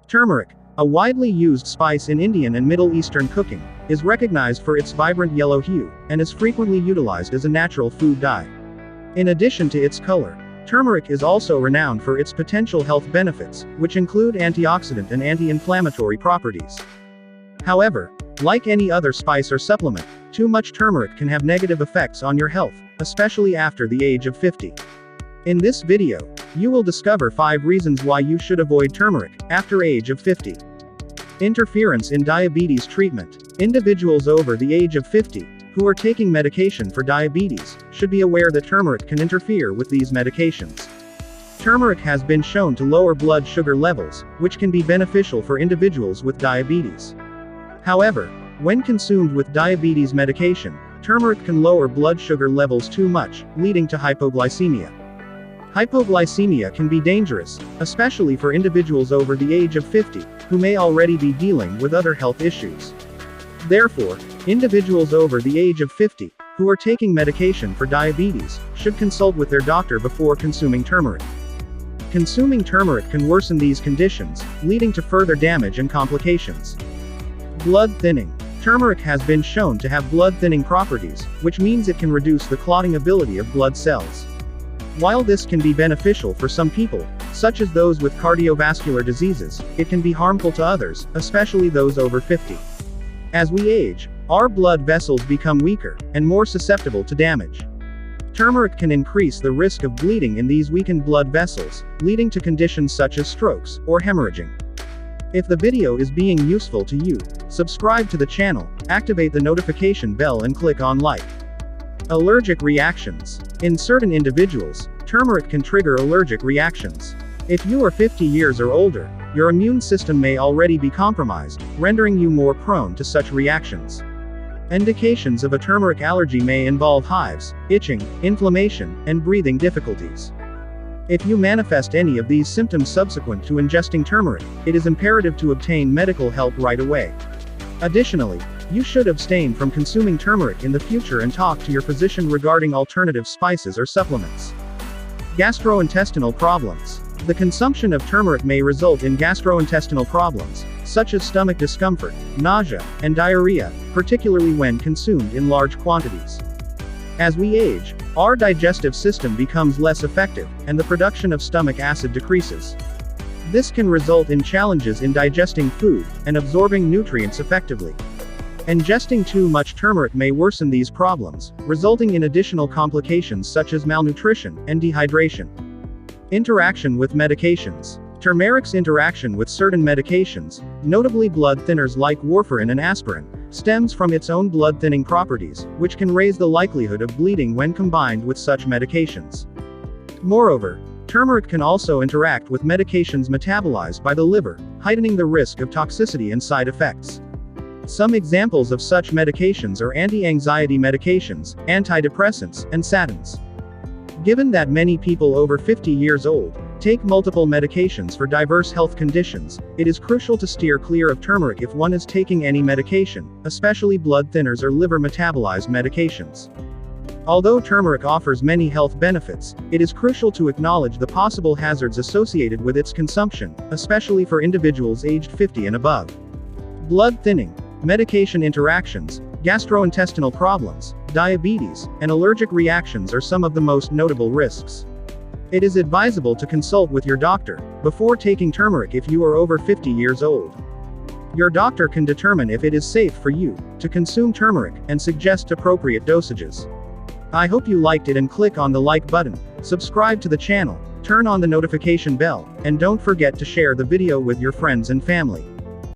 Turmeric, a widely used spice in Indian and Middle Eastern cooking, is recognized for its vibrant yellow hue, and is frequently utilized as a natural food dye. In addition to its color, turmeric is also renowned for its potential health benefits, which include antioxidant and anti-inflammatory properties. However, like any other spice or supplement, too much turmeric can have negative effects on your health, especially after the age of 50. In this video, you will discover 5 reasons why you should avoid turmeric after age of 50. Interference in diabetes treatment. Individuals over the age of 50 who are taking medication for diabetes should be aware that turmeric can interfere with these medications. Turmeric has been shown to lower blood sugar levels, which can be beneficial for individuals with diabetes. However, when consumed with diabetes medication, turmeric can lower blood sugar levels too much, leading to hypoglycemia. Hypoglycemia can be dangerous, especially for individuals over the age of 50, who may already be dealing with other health issues. Therefore, individuals over the age of 50, who are taking medication for diabetes, should consult with their doctor before consuming turmeric. Consuming turmeric can worsen these conditions, leading to further damage and complications. Blood thinning. Turmeric has been shown to have blood-thinning properties, which means it can reduce the clotting ability of blood cells. While this can be beneficial for some people, such as those with cardiovascular diseases, it can be harmful to others, especially those over 50. As we age, our blood vessels become weaker, and more susceptible to damage. Turmeric can increase the risk of bleeding in these weakened blood vessels, leading to conditions such as strokes, or hemorrhaging. If the video is being useful to you, subscribe to the channel, activate the notification bell and click on like. Allergic reactions. In certain individuals, turmeric can trigger allergic reactions. If you are 50 years or older, your immune system may already be compromised, rendering you more prone to such reactions. Indications of a turmeric allergy may involve hives, itching, inflammation, and breathing difficulties. If you manifest any of these symptoms subsequent to ingesting turmeric, it is imperative to obtain medical help right away. Additionally, you should abstain from consuming turmeric in the future and talk to your physician regarding alternative spices or supplements. Gastrointestinal problems. The consumption of turmeric may result in gastrointestinal problems, such as stomach discomfort, nausea, and diarrhea, particularly when consumed in large quantities. As we age, our digestive system becomes less effective, and the production of stomach acid decreases. This can result in challenges in digesting food and absorbing nutrients effectively. Ingesting too much turmeric may worsen these problems, resulting in additional complications such as malnutrition and dehydration. Interaction with medications. Turmeric's interaction with certain medications, notably blood thinners like warfarin and aspirin, stems from its own blood-thinning properties, which can raise the likelihood of bleeding when combined with such medications. Moreover, turmeric can also interact with medications metabolized by the liver, heightening the risk of toxicity and side effects. Some examples of such medications are anti-anxiety medications, antidepressants, and statins. Given that many people over 50 years old take multiple medications for diverse health conditions, it is crucial to steer clear of turmeric if one is taking any medication, especially blood thinners or liver-metabolized medications. Although turmeric offers many health benefits, it is crucial to acknowledge the possible hazards associated with its consumption, especially for individuals aged 50 and above. Blood thinning, medication interactions, gastrointestinal problems, diabetes, and allergic reactions are some of the most notable risks. It is advisable to consult with your doctor before taking turmeric if you are over 50 years old. Your doctor can determine if it is safe for you to consume turmeric and suggest appropriate dosages. I hope you liked it and click on the like button, subscribe to the channel, turn on the notification bell, and don't forget to share the video with your friends and family.